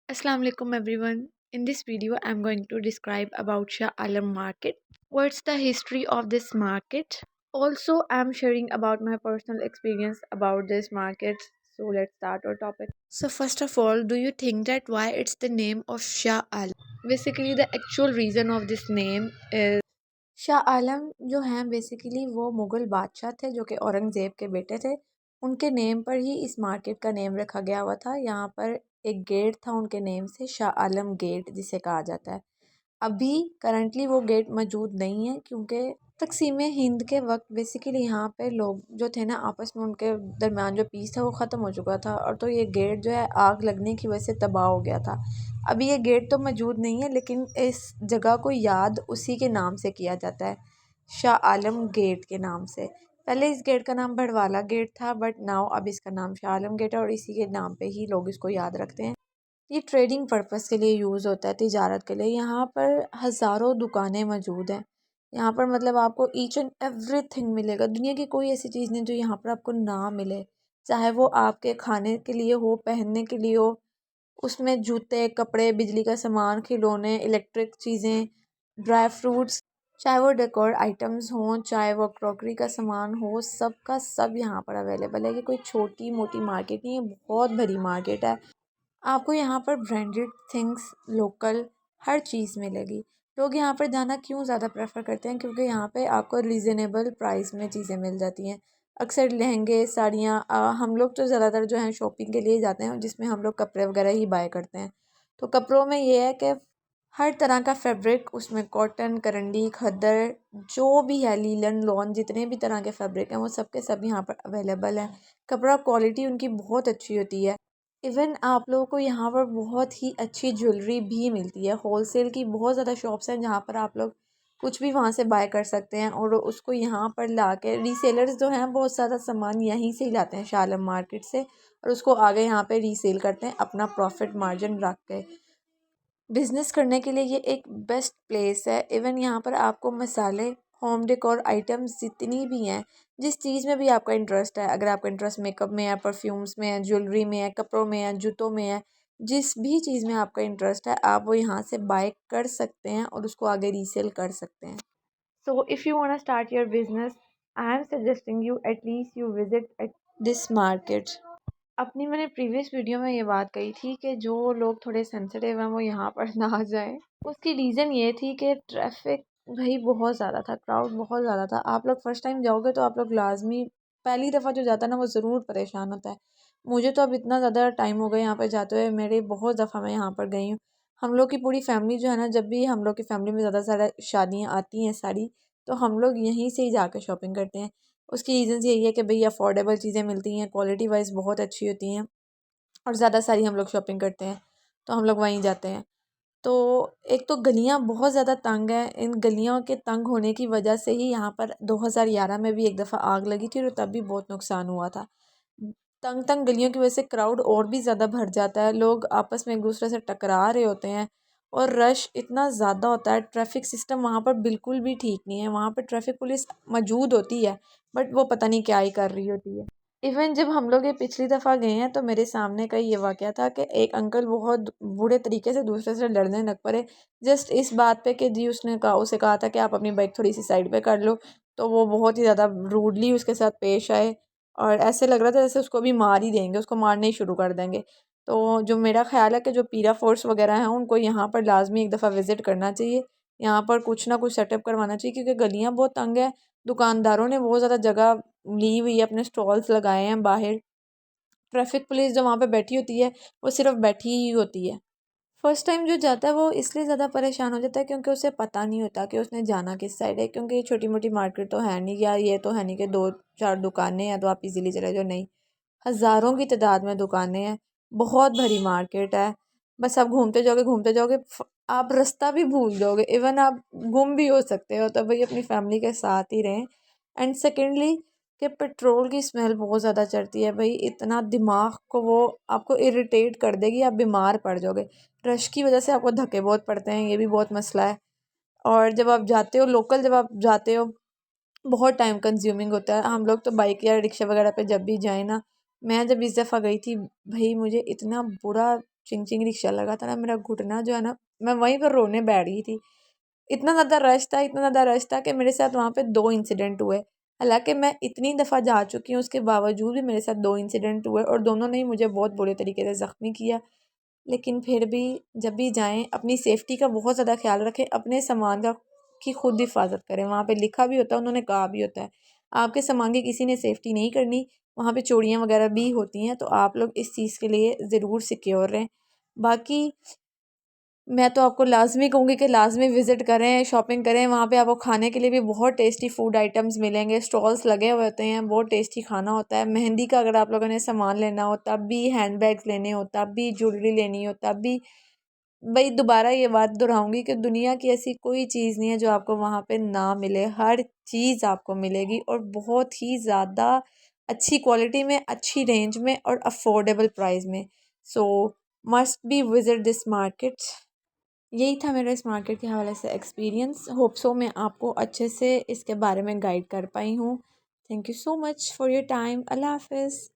Assalamu alaikum everyone. In this video, I'm going to describe about Shah Alam market. What's the history of this market? Also, I'm sharing about my personal experience about this market. So let's start our topic. So first of all, do you think that why it's the name of Shah Alam? Basically, the actual reason of this name is Shah Alam जो हैं basically वो मुग़ल बादशाह थे जो कि औरंगज़ेब के बेटे थे। उनके नेम पर ही इस मार्केट का नेम रखा गया हुआ था। यहाँ पर एक गेट था उनके नेम से, शाह आलम गेट जिसे कहा जाता है। अभी करंटली वो गेट मौजूद नहीं है क्योंकि तकसीम हिंद के वक्त बेसिकली यहाँ पे लोग जो थे ना आपस में उनके दरमियान जो पीस था वो ख़त्म हो चुका था और तो ये गेट जो है आग लगने की वजह से तबाह हो गया था। अभी ये गेट तो मौजूद नहीं है लेकिन इस जगह को याद उसी के नाम से किया जाता है, शाह आलम गेट के नाम से। पहले इस गेट का नाम भड़वाला गेट था बट नाउ अब इसका नाम शाह आलम गेट है और इसी के नाम पे ही लोग इसको याद रखते हैं। ये ट्रेडिंग पर्पस के लिए यूज़ होता है, तिजारत के लिए। यहाँ पर हज़ारों दुकानें मौजूद हैं। यहाँ पर मतलब आपको ईच एंड एवरीथिंग मिलेगा। दुनिया की कोई ऐसी चीज़ नहीं जो यहाँ पर आपको ना मिले, चाहे वो आपके खाने के लिए हो, पहनने के लिए हो, उसमें जूते, कपड़े, बिजली का सामान, खिलौने, इलेक्ट्रिक चीज़ें, ड्राई फ्रूट्स, चाहे वो डेकोर आइटम्स हों, चाहे वो क्रॉकरी का सामान हो, सब का सब यहाँ पर अवेलेबल है। ये कोई छोटी मोटी मार्केट नहीं है, बहुत बड़ी मार्केट है। आपको यहाँ पर ब्रांडेड थिंग्स, लोकल हर चीज़ मिलेगी। लोग यहाँ पर जाना क्यों ज़्यादा प्रेफर करते हैं? क्योंकि यहाँ पे आपको रीज़नेबल प्राइस में चीज़ें मिल जाती हैं। अक्सर लहंगे, साड़ियाँ, हम लोग तो ज़्यादातर जो है शॉपिंग के लिए जाते हैं जिसमें हम लोग कपड़े वगैरह ही बाय करते हैं। तो कपड़ों में ये है कि हर तरह का फैब्रिक, उसमें कॉटन, करंडी, खद्दर, जो भी है, लीलन, लॉन, जितने भी तरह के फैब्रिक हैं वो सब के सब यहाँ पर अवेलेबल हैं। कपड़ा क्वालिटी उनकी बहुत अच्छी होती है। इवन आप लोगों को यहाँ पर बहुत ही अच्छी ज्वेलरी भी मिलती है। होलसेल की बहुत ज़्यादा शॉप्स हैं जहाँ पर आप लोग कुछ भी वहाँ से बाय कर सकते हैं और उसको यहाँ पर ला के रीसेलर्स जो हैं बहुत ज़्यादा सामान यहीं से ही लाते हैं, शाह आलम मार्केट से, और उसको आगे यहाँ पे रीसेल करते हैं अपना प्रॉफिट मार्जिन रख के। बिज़नेस करने के लिए ये एक बेस्ट प्लेस है। इवन यहाँ पर आपको मसाले, होम डेकोर आइटम्स जितनी भी हैं, जिस चीज़ में भी आपका इंटरेस्ट है, अगर आपका इंटरेस्ट मेकअप में है, परफ्यूम्स में है, ज्वेलरी में है, कपड़ों में है, जूतों में है, जिस भी चीज़ में आपका इंटरेस्ट है आप वो यहाँ से बाय कर सकते हैं और उसको आगे रीसेल कर सकते हैं। So if you want start your business, I am suggesting you at least you visit at this market. अपनी मैंने प्रीवियस वीडियो में ये बात कही थी कि जो लोग थोड़े सेंसिटिव हैं वो यहाँ पर ना जाएं। उसकी रीज़न ये थी कि ट्रैफिक भाई बहुत ज़्यादा था, क्राउड बहुत ज़्यादा था। आप लोग फर्स्ट टाइम जाओगे तो आप लोग लाजमी, पहली दफ़ा जो जाता है ना वो ज़रूर परेशान होता है। मुझे तो अब इतना ज़्यादा टाइम हो गया यहाँ पर जाते हुए, मेरे बहुत दफ़ा मैं यहाँ पर गई हूँ। हम लोग की पूरी फैमिली जो है ना, जब भी हम लोग की फैमिली में ज़्यादा सारा शादियाँ आती हैं सारी, तो हम लोग यहीं से ही जाकर शॉपिंग करते हैं। उसकी रीज़न्स यही है कि भई अफोर्डेबल चीज़ें मिलती हैं, क्वालिटी वाइज बहुत अच्छी होती हैं और ज़्यादा सारी हम लोग शॉपिंग करते हैं तो हम लोग वहीं जाते हैं। तो एक तो गलियाँ बहुत ज़्यादा तंग हैं, इन गलियों के तंग होने की वजह से ही यहाँ पर 2011 में भी एक दफ़ा आग लगी थी और तब भी बहुत नुकसान हुआ था। तंग तंग गलियों की वजह से क्राउड और भी ज़्यादा भर जाता है, लोग आपस में एक दूसरे से टकरा रहे होते हैं और रश इतना ज़्यादा होता है। ट्रैफिक सिस्टम वहाँ पर बिल्कुल भी ठीक नहीं है। वहाँ पर ट्रैफिक पुलिस मौजूद होती है बट वो पता नहीं क्या ही कर रही होती है। इवन जब हम लोग ये पिछली दफ़ा गए हैं तो मेरे सामने का ये वाक़या था कि एक अंकल बहुत बुरे तरीके से दूसरे से लड़ने लग पड़े, जस्ट इस बात पे कि जी उसने कहा, उसे कहा था कि आप अपनी बाइक थोड़ी सी साइड पे कर लो, तो वो बहुत ही ज़्यादा रूडली उसके साथ पेश आए और ऐसे लग रहा था जैसे उसको भी मार ही देंगे, उसको मारने ही शुरू कर देंगे। तो जो मेरा ख्याल है कि जो पीरा फोर्स वगैरह हैं उनको यहाँ पर लाजमी एक दफ़ा विज़िट करना चाहिए। यहाँ पर कुछ ना कुछ सेटअप करवाना चाहिए क्योंकि गलियाँ बहुत तंग है। दुकानदारों ने बहुत ज़्यादा जगह ली हुई है, अपने स्टॉल्स लगाए हैं बाहर। ट्रैफिक पुलिस जो वहाँ पे बैठी होती है वो सिर्फ बैठी ही होती है। फर्स्ट टाइम जो जाता है वो इसलिए ज़्यादा परेशान हो जाता है क्योंकि उसे पता नहीं होता कि उसने जाना किस साइड है, क्योंकि ये छोटी मोटी मार्केट तो है नहीं, या ये तो है नहीं कि दो चार दुकानें हैं तो आप इजीली चले जाओ, नहीं, हज़ारों की तादाद में दुकानें हैं, बहुत भरी मार्केट है। बस आप घूमते जाओगे, आप रास्ता भी भूल जाओगे, इवन आप गुम भी हो सकते हो, तो भाई अपनी फैमिली के साथ ही रहें। एंड सेकेंडली कि पेट्रोल की स्मेल बहुत ज़्यादा चढ़ती है भाई, इतना दिमाग को वो आपको इरिटेट कर देगी, आप बीमार पड़ जाओगे। रश की वजह से आपको धक्के बहुत पड़ते हैं, ये भी बहुत मसला है। और जब आप जाते हो लोकल, जब आप जाते हो बहुत टाइम कंज्यूमिंग होता है। हम लोग तो बाइक या रिक्शा वगैरह पे जब भी जाए ना, मैं जब इस दफ़ा गई थी भाई मुझे इतना बुरा चिंग चिंग रिक्शा लगा था ना, मेरा घुटना जो है ना, मैं वहीं पर रोने बैठ गई थी। इतना ज़्यादा रश था, इतना ज़्यादा रश था कि मेरे साथ वहाँ पे 2 इंसिडेंट हुए। हालाँकि मैं इतनी दफ़ा जा चुकी हूँ, उसके बावजूद भी मेरे साथ 2 इंसिडेंट हुए और दोनों ने ही मुझे बहुत बुरे तरीके से ज़ख्मी किया। लेकिन फिर भी जब भी जाएँ अपनी सेफ्टी का बहुत ज़्यादा ख़्याल रखें, अपने सामान का की खुद हिफाजत करें। वहाँ पे लिखा भी होता है, उन्होंने कहा भी होता है, आपके सामान की किसी ने सेफ्टी नहीं करनी। वहाँ पे चोरियाँ वगैरह भी होती हैं, तो आप लोग इस चीज़ के लिए ज़रूर सिक्योर रहें। बाकी मैं तो आपको लाज़मी कहूँगी कि लाज़मी विज़िट करें, शॉपिंग करें। वहाँ पे आपको खाने के लिए भी बहुत टेस्टी फूड आइटम्स मिलेंगे, स्टॉल्स लगे हुए होते हैं, बहुत टेस्टी खाना होता है। मेहंदी का अगर आप लोगों ने सामान लेना हो तब भी, हैंड बैग्स लेने हो तब भी, ज्वेलरी लेनी हो तब भी, भाई दोबारा ये बात दोहराऊंगी कि दुनिया की ऐसी कोई चीज़ नहीं है जो आपको वहाँ पे ना मिले। हर चीज़ आपको मिलेगी और बहुत ही ज़्यादा अच्छी क्वालिटी में, अच्छी रेंज में और अफोर्डेबल प्राइस में। सो must be visit this market. यही था मेरा इस मार्केट के हवाले से एक्सपीरियंस। होप सो मैं आपको अच्छे से इसके बारे में गाइड कर पाई हूँ। Thank you so much for your time. अल्लाह हाफिज़।